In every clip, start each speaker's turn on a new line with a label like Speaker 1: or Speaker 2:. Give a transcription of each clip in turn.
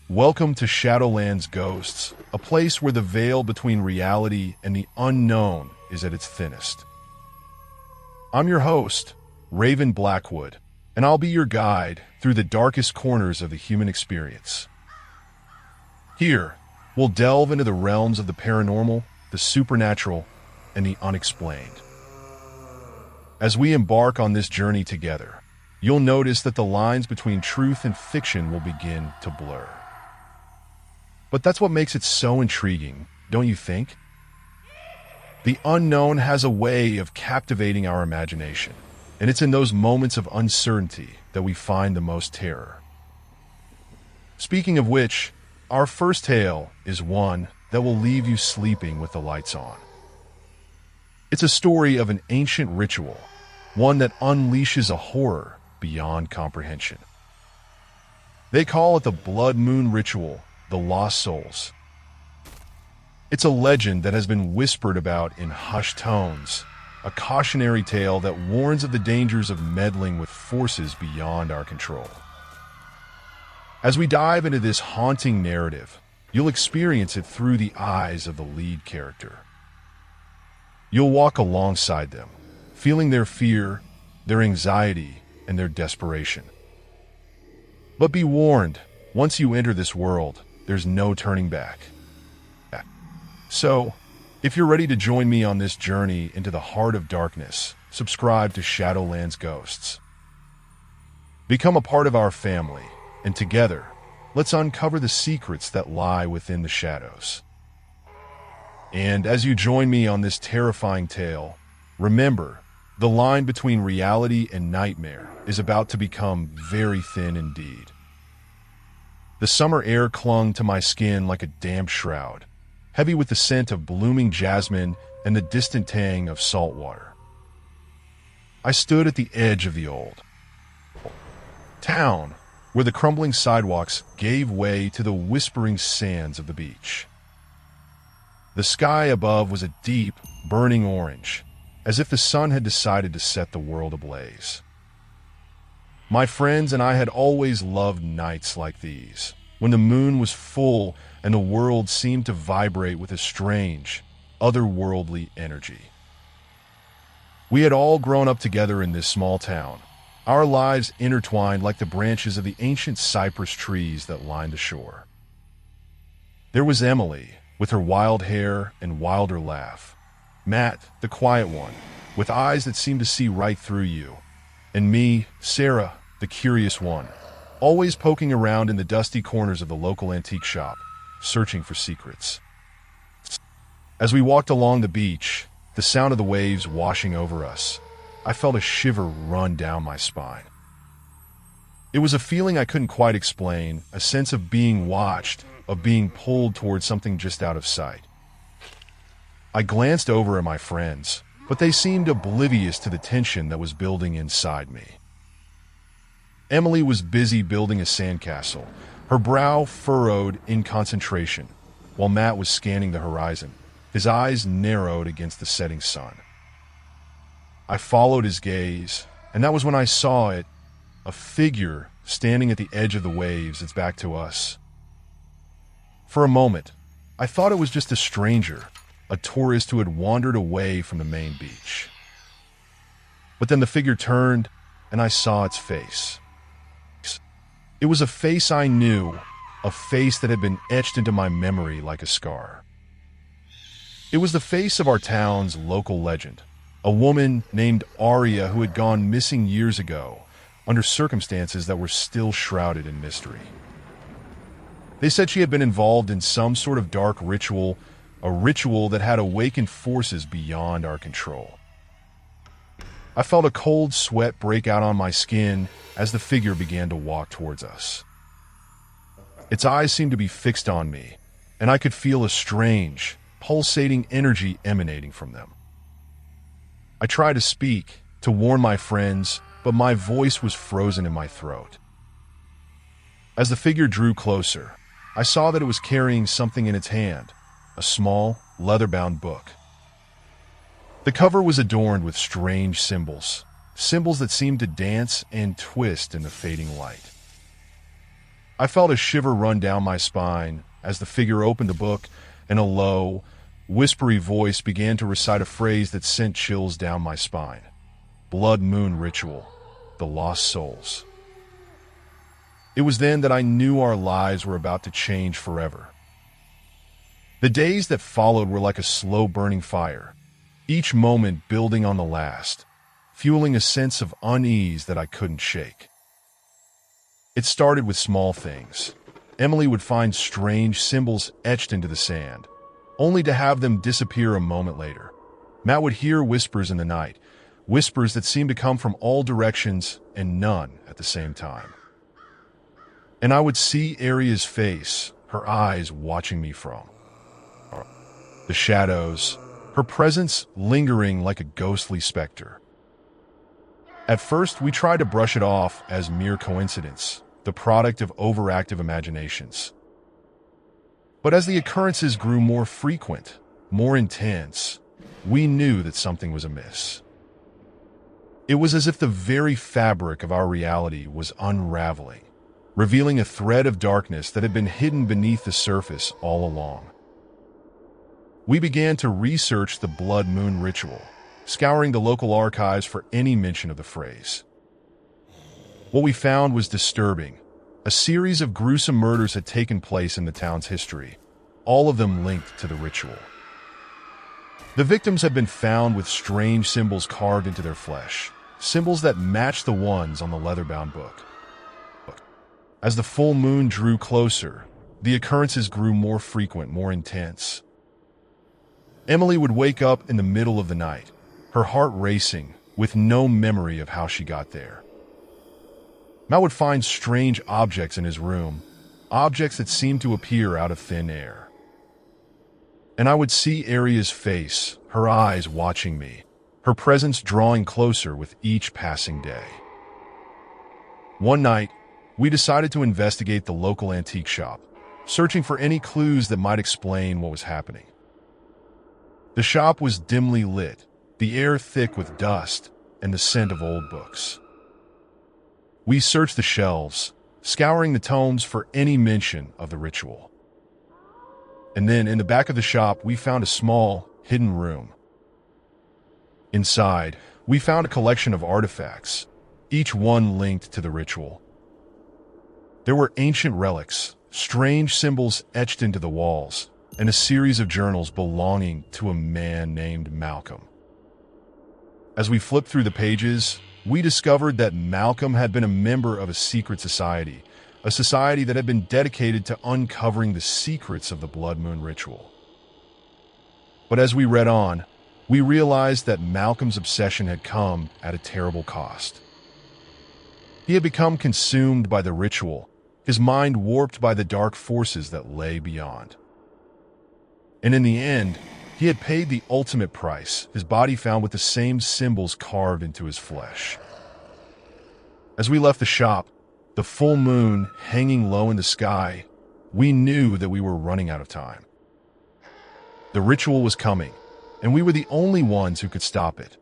Speaker 1: Welcome to Shadowland's Ghosts, a place where the veil between reality and the unknown is at its thinnest. I'm your host, Raven Blackwood, and I'll be your guide through the darkest corners of the human experience. Here, we'll delve into the realms of the paranormal, the supernatural, and the unexplained. As we embark on this journey together, you'll notice that the lines between truth and fiction will begin to blur. But that's what makes it so intriguing, don't you think? The unknown has a way of captivating our imagination, and it's in those moments of uncertainty that we find the most terror. Speaking of which, our first tale is one that will leave you sleeping with the lights on. It's a story of an ancient ritual, one that unleashes a horror beyond comprehension. They call it the Blood Moon Ritual, the Lost Souls. It's a legend that has been whispered about in hushed tones, a cautionary tale that warns of the dangers of meddling with forces beyond our control. As we dive into this haunting narrative, you'll experience it through the eyes of the lead character. You'll walk alongside them, feeling their fear, their anxiety, and their desperation. But be warned, once you enter this world, there's no turning back. So, if you're ready to join me on this journey into the heart of darkness, subscribe to Shadowland's Ghosts. Become a part of our family, and together, let's uncover the secrets that lie within the shadows. And as you join me on this terrifying tale, remember, the line between reality and nightmare is about to become very thin indeed. The summer air clung to my skin like a damp shroud, heavy with the scent of blooming jasmine and the distant tang of salt water. I stood at the edge of the old town, where the crumbling sidewalks gave way to the whispering sands of the beach. The sky above was a deep, burning orange, as if the sun had decided to set the world ablaze. My friends and I had always loved nights like these, when the moon was full and the world seemed to vibrate with a strange, otherworldly energy. We had all grown up together in this small town, our lives intertwined like the branches of the ancient cypress trees that lined the shore. There was Emily, with her wild hair and wilder laugh, Matt, the quiet one, with eyes that seemed to see right through you, and me, Sarah, the curious one, always poking around in the dusty corners of the local antique shop, searching for secrets. As we walked along the beach, the sound of the waves washing over us, I felt a shiver run down my spine. It was a feeling I couldn't quite explain, a sense of being watched, of being pulled towards something just out of sight. I glanced over at my friends, but they seemed oblivious to the tension that was building inside me. Emily was busy building a sandcastle, her brow furrowed in concentration, while Matt was scanning the horizon, his eyes narrowed against the setting sun. I followed his gaze, and that was when I saw it, a figure standing at the edge of the waves, its back to us. For a moment, I thought it was just a stranger, a tourist who had wandered away from the main beach. But then the figure turned, and I saw its face. It was a face I knew, a face that had been etched into my memory like a scar. It was the face of our town's local legend, a woman named Aria who had gone missing years ago, under circumstances that were still shrouded in mystery. They said she had been involved in some sort of dark ritual, a ritual that had awakened forces beyond our control. I felt a cold sweat break out on my skin as the figure began to walk towards us. Its eyes seemed to be fixed on me, and I could feel a strange, pulsating energy emanating from them. I tried to speak, to warn my friends, but my voice was frozen in my throat. As the figure drew closer, I saw that it was carrying something in its hand, a small, leather-bound book. The cover was adorned with strange symbols, symbols that seemed to dance and twist in the fading light. I felt a shiver run down my spine as the figure opened the book and a low, whispery voice began to recite a phrase that sent chills down my spine. Blood Moon Ritual, the Lost Souls. It was then that I knew our lives were about to change forever. The days that followed were like a slow-burning fire, each moment building on the last, fueling a sense of unease that I couldn't shake. It started with small things. Emily would find strange symbols etched into the sand, only to have them disappear a moment later. Matt would hear whispers in the night, whispers that seemed to come from all directions and none at the same time. And I would see Aria's face, her eyes watching me from the shadows, her presence lingering like a ghostly specter. At first, we tried to brush it off as mere coincidence, the product of overactive imaginations. But as the occurrences grew more frequent, more intense, we knew that something was amiss. It was as if the very fabric of our reality was unraveling, revealing a thread of darkness that had been hidden beneath the surface all along. We began to research the Blood Moon Ritual, scouring the local archives for any mention of the phrase. What we found was disturbing. A series of gruesome murders had taken place in the town's history, all of them linked to the ritual. The victims had been found with strange symbols carved into their flesh, symbols that matched the ones on the leather-bound book. As the full moon drew closer, the occurrences grew more frequent, more intense. Emily would wake up in the middle of the night, her heart racing, with no memory of how she got there. Matt would find strange objects in his room, objects that seemed to appear out of thin air. And I would see Aria's face, her eyes watching me, her presence drawing closer with each passing day. One night, we decided to investigate the local antique shop, searching for any clues that might explain what was happening. The shop was dimly lit, the air thick with dust and the scent of old books. We searched the shelves, scouring the tomes for any mention of the ritual. And then, in the back of the shop, we found a small, hidden room. Inside, we found a collection of artifacts, each one linked to the ritual. There were ancient relics, strange symbols etched into the walls, and a series of journals belonging to a man named Malcolm. As we flipped through the pages, we discovered that Malcolm had been a member of a secret society, a society that had been dedicated to uncovering the secrets of the Blood Moon Ritual. But as we read on, we realized that Malcolm's obsession had come at a terrible cost. He had become consumed by the ritual, his mind warped by the dark forces that lay beyond. And in the end, he had paid the ultimate price, his body found with the same symbols carved into his flesh. As we left the shop, the full moon hanging low in the sky, we knew that we were running out of time. The ritual was coming, and we were the only ones who could stop it.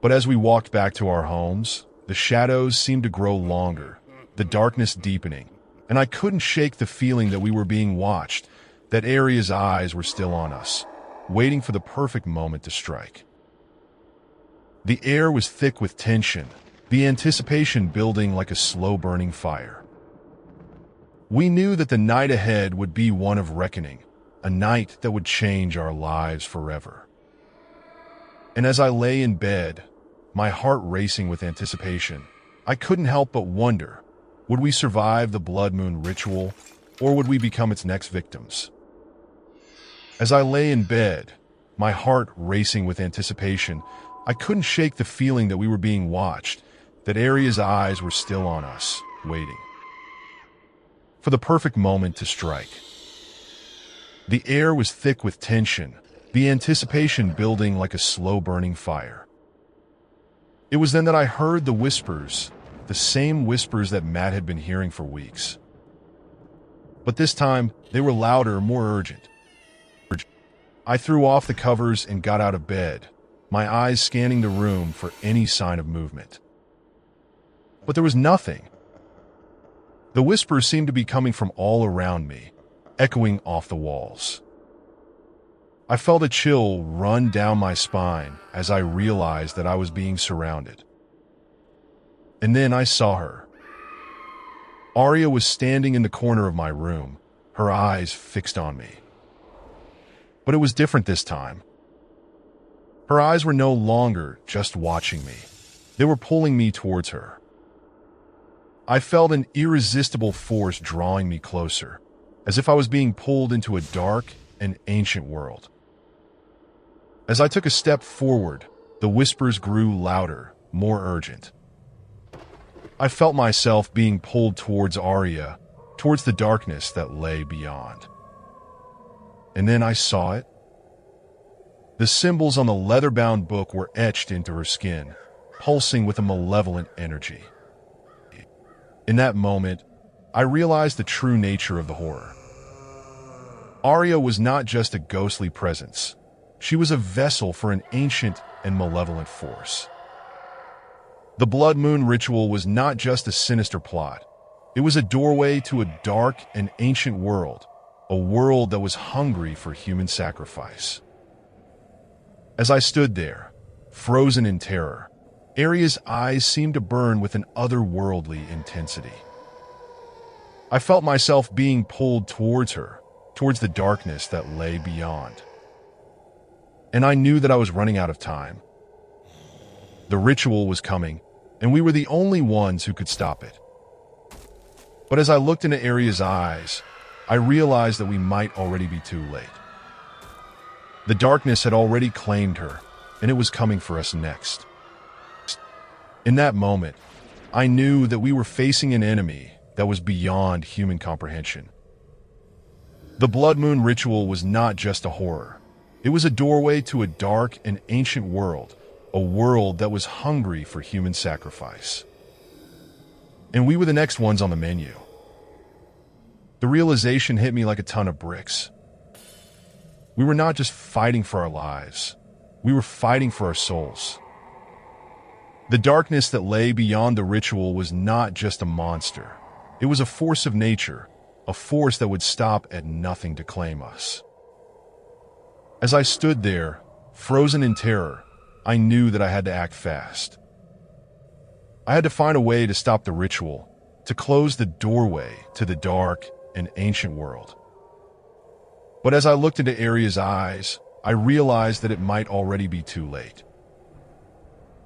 Speaker 1: But as we walked back to our homes, the shadows seemed to grow longer, the darkness deepening, and I couldn't shake the feeling that we were being watched, that Aria's eyes were still on us, waiting for the perfect moment to strike. The air was thick with tension, the anticipation building like a slow-burning fire. We knew that the night ahead would be one of reckoning, a night that would change our lives forever. And as I lay in bed, my heart racing with anticipation, I couldn't help but wonder, would we survive the Blood Moon Ritual, or would we become its next victims? As I lay in bed, my heart racing with anticipation, I couldn't shake the feeling that we were being watched, that Aria's eyes were still on us, waiting for the perfect moment to strike. The air was thick with tension, the anticipation building like a slow-burning fire. It was then that I heard the whispers, the same whispers that Matt had been hearing for weeks. But this time, they were louder, more urgent. I threw off the covers and got out of bed, my eyes scanning the room for any sign of movement. But there was nothing. The whispers seemed to be coming from all around me, echoing off the walls. I felt a chill run down my spine as I realized that I was being surrounded. And then I saw her. Arya was standing in the corner of my room, her eyes fixed on me. But it was different this time. Her eyes were no longer just watching me. They were pulling me towards her. I felt an irresistible force drawing me closer, as if I was being pulled into a dark and ancient world. As I took a step forward, the whispers grew louder, more urgent. I felt myself being pulled towards Arya, towards the darkness that lay beyond. And then I saw it. The symbols on the leather-bound book were etched into her skin, pulsing with a malevolent energy. In that moment, I realized the true nature of the horror. Arya was not just a ghostly presence. She was a vessel for an ancient and malevolent force. The blood moon ritual was not just a sinister plot. It was a doorway to a dark and ancient world, a world that was hungry for human sacrifice. As I stood there, frozen in terror, Arya's eyes seemed to burn with an otherworldly intensity. I felt myself being pulled towards her, towards the darkness that lay beyond. And I knew that I was running out of time. The ritual was coming, and we were the only ones who could stop it. But as I looked into Arya's eyes, I realized that we might already be too late. The darkness had already claimed her, and it was coming for us next. In that moment, I knew that we were facing an enemy that was beyond human comprehension. The blood moon ritual was not just a horror. It was a doorway to a dark and ancient world, a world that was hungry for human sacrifice. And we were the next ones on the menu. The realization hit me like a ton of bricks. We were not just fighting for our lives. We were fighting for our souls. The darkness that lay beyond the ritual was not just a monster. It was a force of nature, a force that would stop at nothing to claim us. As I stood there, frozen in terror, I knew that I had to act fast. I had to find a way to stop the ritual, to close the doorway to the dark and ancient world. But as I looked into Arya's eyes, I realized that it might already be too late.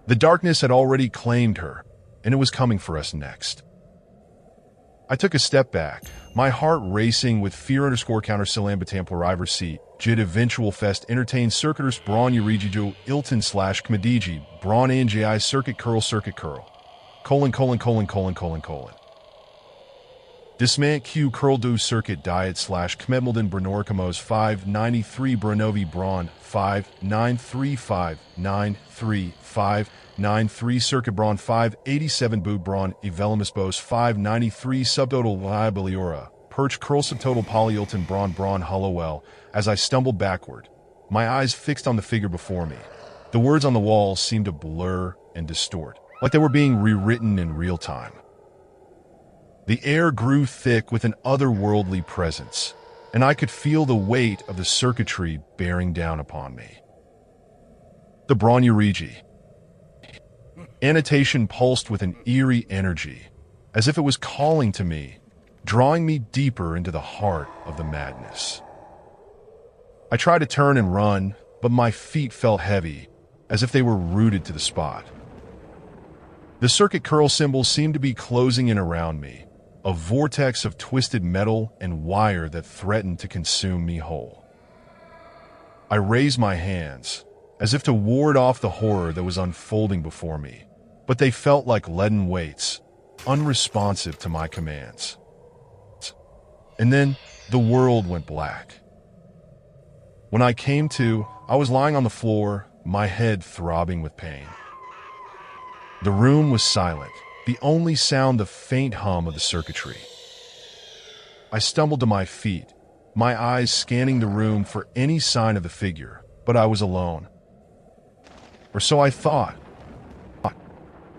Speaker 1: The darkness had already claimed her, and it was coming for us next. I took a step back, my heart racing with fear_counter Silambatam Pluriver C. Jid eventual fest entertain circuiters brawn Urigijo Ilton / Kmadiji brawn Angi circuit curl colon. Dismant Q curl do circuit diet / Kmedmelden Brenorkamos 593 Branovi brawn 593593593 circuit brawn 587 boot brawn Evelimus Bos 593 subtotal liabiliora perch curl subtotal polyilton brawn hollowell. As I stumbled backward, my eyes fixed on the figure before me. The words on the wall seemed to blur and distort, like they were being rewritten in real time. The air grew thick with an otherworldly presence, and I could feel the weight of the circuitry bearing down upon me. The Bronurigi. Annotation pulsed with an eerie energy, as if it was calling to me, drawing me deeper into the heart of the madness. I tried to turn and run, but my feet felt heavy, as if they were rooted to the spot. The circuit curl symbols seemed to be closing in around me, a vortex of twisted metal and wire that threatened to consume me whole. I raised my hands, as if to ward off the horror that was unfolding before me, but they felt like leaden weights, unresponsive to my commands. And then the world went black. When I came to, I was lying on the floor, my head throbbing with pain. The room was silent, the only sound the faint hum of the circuitry. I stumbled to my feet, my eyes scanning the room for any sign of the figure, but I was alone. Or so I thought.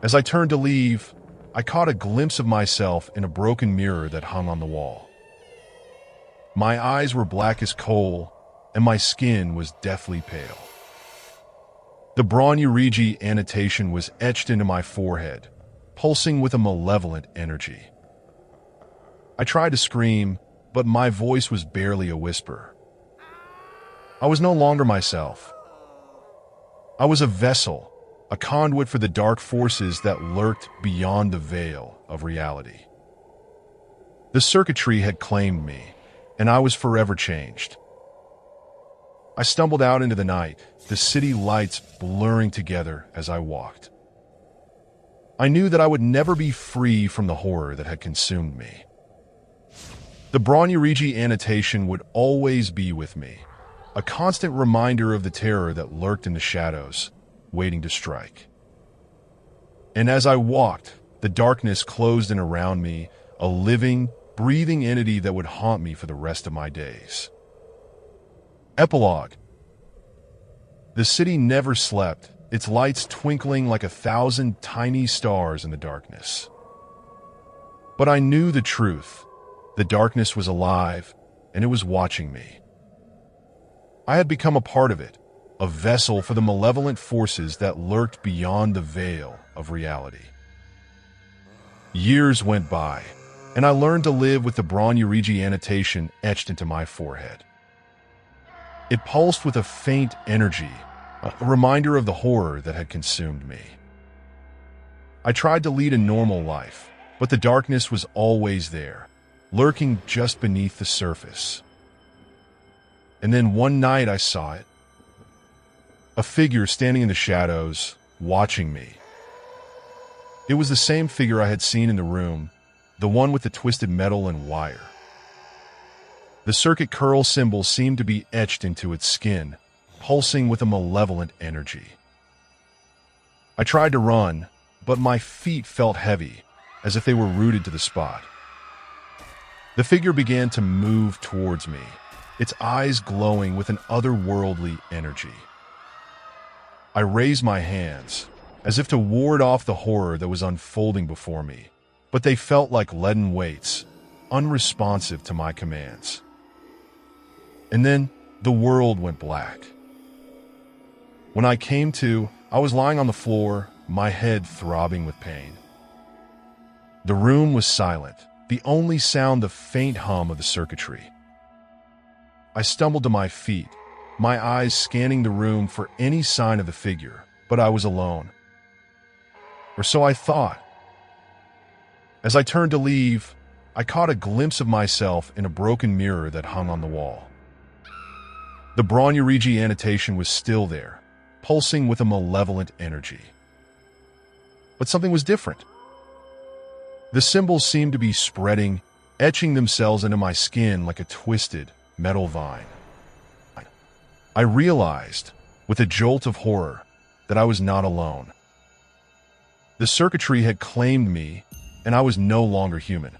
Speaker 1: As I turned to leave, I caught a glimpse of myself in a broken mirror that hung on the wall. My eyes were black as coal, and my skin was deathly pale. The Bronurigi annotation was etched into my forehead, pulsing with a malevolent energy. I tried to scream, but my voice was barely a whisper. I was no longer myself. I was a vessel, a conduit for the dark forces that lurked beyond the veil of reality. The circuitry had claimed me, and I was forever changed. I stumbled out into the night, the city lights blurring together as I walked. I knew that I would never be free from the horror that had consumed me. The Bronurigi annotation would always be with me, a constant reminder of the terror that lurked in the shadows, waiting to strike. And as I walked, the darkness closed in around me, a living, breathing entity that would haunt me for the rest of my days. Epilogue. The city never slept, its lights twinkling like 1,000 tiny stars in the darkness. But I knew the truth. The darkness was alive, and it was watching me. I had become a part of it, a vessel for the malevolent forces that lurked beyond the veil of reality. Years went by, and I learned to live with the Bronurigi annotation etched into my forehead. It pulsed with a faint energy, a reminder of the horror that had consumed me. I tried to lead a normal life, but the darkness was always there, lurking just beneath the surface. And then one night I saw it. A figure standing in the shadows, watching me. It was the same figure I had seen in the room, the one with the twisted metal and wire. The circuit curl symbol seemed to be etched into its skin, pulsing with a malevolent energy. I tried to run, but my feet felt heavy, as if they were rooted to the spot. The figure began to move towards me, its eyes glowing with an otherworldly energy. I raised my hands, as if to ward off the horror that was unfolding before me, but they felt like leaden weights, unresponsive to my commands. And then the world went black. When I came to, I was lying on the floor, my head throbbing with pain. The room was silent, the only sound the faint hum of the circuitry. I stumbled to my feet, my eyes scanning the room for any sign of the figure, but I was alone. Or so I thought. As I turned to leave, I caught a glimpse of myself in a broken mirror that hung on the wall. The Bronurigi annotation was still there, pulsing with a malevolent energy. But something was different. The symbols seemed to be spreading, etching themselves into my skin like a twisted metal vine. I realized, with a jolt of horror, that I was not alone. The circuitry had claimed me, and I was no longer human.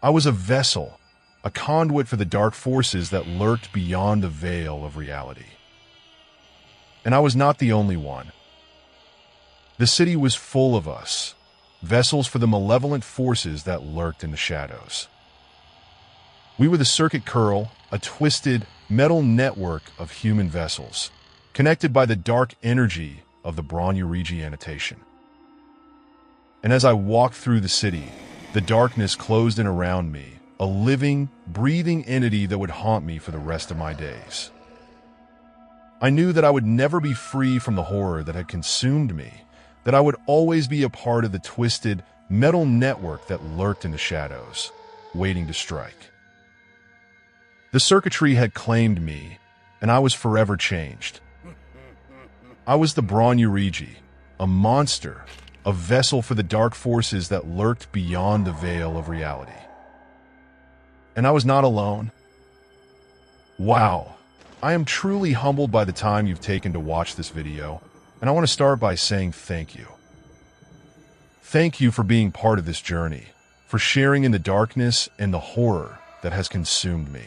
Speaker 1: I was a vessel, a conduit for the dark forces that lurked beyond the veil of reality. And I was not the only one. The city was full of us, vessels for the malevolent forces that lurked in the shadows. We were the circuit curl, a twisted, metal network of human vessels, connected by the dark energy of the Bronurigi annotation. And as I walked through the city, the darkness closed in around me, a living, breathing entity that would haunt me for the rest of my days. I knew that I would never be free from the horror that had consumed me, that I would always be a part of the twisted, metal network that lurked in the shadows, waiting to strike. The circuitry had claimed me, and I was forever changed. I was the Bronurigi, a monster, a vessel for the dark forces that lurked beyond the veil of reality. And I was not alone. Wow, I am truly humbled by the time you've taken to watch this video, and I want to start by saying thank you. Thank you for being part of this journey, for sharing in the darkness and the horror that has consumed me.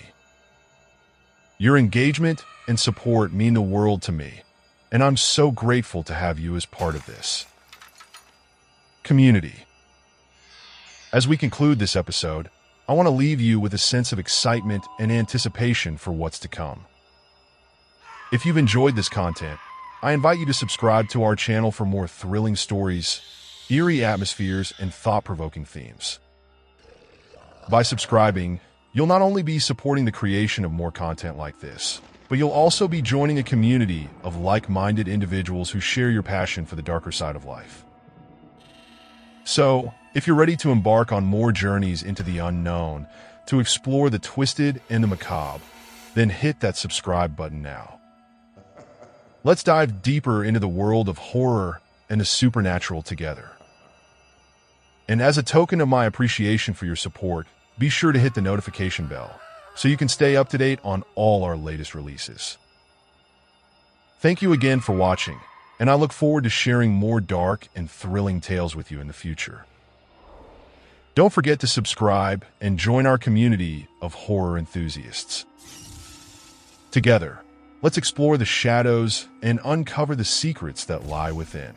Speaker 1: Your engagement and support mean the world to me, and I'm so grateful to have you as part of this. Community. As we conclude this episode, I want to leave you with a sense of excitement and anticipation for what's to come. If you've enjoyed this content, I invite you to subscribe to our channel for more thrilling stories, eerie atmospheres, and thought-provoking themes. By subscribing, you'll not only be supporting the creation of more content like this, but you'll also be joining a community of like-minded individuals who share your passion for the darker side of life. So, if you're ready to embark on more journeys into the unknown, to explore the twisted and the macabre, then hit that subscribe button now. Let's dive deeper into the world of horror and the supernatural together. And as a token of my appreciation for your support, be sure to hit the notification bell so you can stay up to date on all our latest releases. Thank you again for watching, and I look forward to sharing more dark and thrilling tales with you in the future. Don't forget to subscribe and join our community of horror enthusiasts. Together, let's explore the shadows and uncover the secrets that lie within.